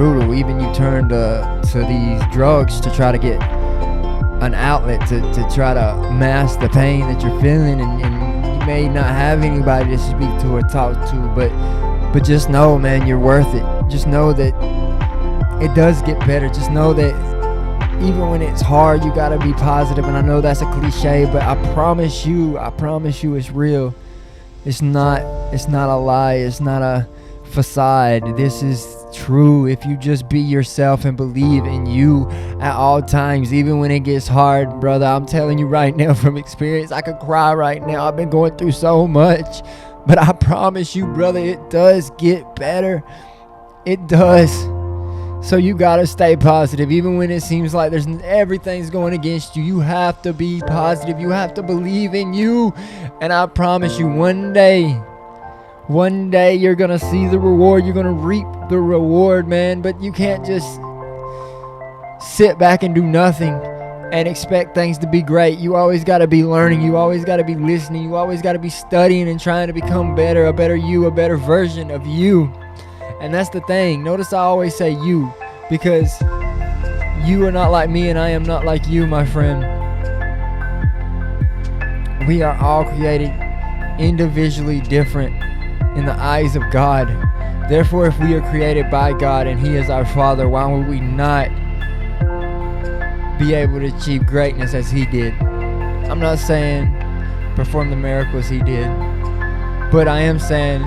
brutal. Even you turn to these drugs to try to get an outlet to try to mask the pain that you're feeling, and you may not have anybody to speak to or talk to, but just know, man, you're worth it. Just know that it does get better. Just know that even when it's hard, you gotta be positive. And I know that's a cliche, but I promise you it's real. It's not a lie. It's not a facade. This is true. If you just be yourself and believe in you at all times, even when it gets hard, brother, I'm telling you right now from experience, I could cry right now. I've been going through so much, but I promise you, brother, it does get better. It does. So you gotta stay positive, even when it seems like everything's going against you. You have to be positive. You have to believe in you, and I promise you, one day you're gonna see the reward. You're gonna reap the reward, man. But you can't just sit back and do nothing and expect things to be great. You always gotta be learning. You always gotta be listening. You always gotta be studying and trying to become better, a better you, a better version of you. And that's the thing. Notice I always say you, because you are not like me and I am not like you, my friend. We are all created individually different in the eyes of God. Therefore, if we are created by God and He is our Father, why would we not be able to achieve greatness as He did? I'm not saying perform the miracles He did, but I am saying,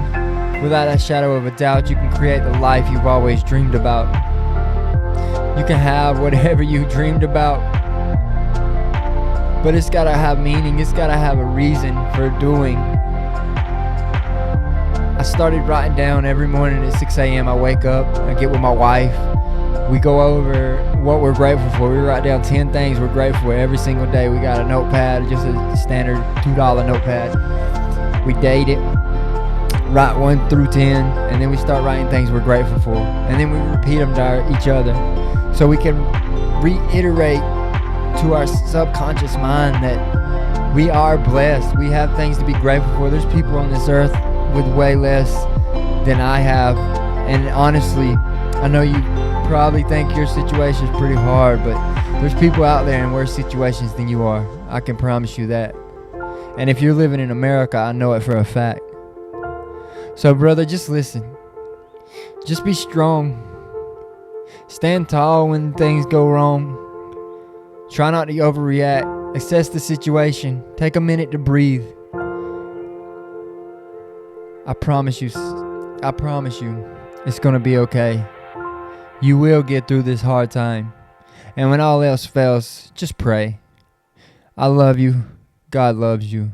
without a shadow of a doubt, you can create the life you've always dreamed about. You can have whatever you dreamed about, but it's gotta have meaning. It's gotta have a reason for doing. I started writing down every morning at 6 a.m. I wake up, I get with my wife, we go over what we're grateful for. We write down 10 things we're grateful for every single day. We got a notepad, just a standard $2 notepad. We date it, write 1 through 10, and then we start writing things we're grateful for, and then we repeat them to each other, so we can reiterate to our subconscious mind that we are blessed. We have things to be grateful for. There's people on this earth with way less than I have, and honestly, I know you probably think your situation is pretty hard, but there's people out there in worse situations than you are. I can promise you that. And if you're living in America, I know it for a fact. So, brother, just listen. Just be strong. Stand tall when things go wrong. Try not to overreact. Assess the situation. Take a minute to breathe. I promise you, it's going to be okay. You will get through this hard time. And when all else fails, just pray. I love you. God loves you.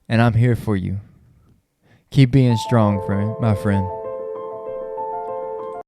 And I'm here for you. Keep being strong, my friend.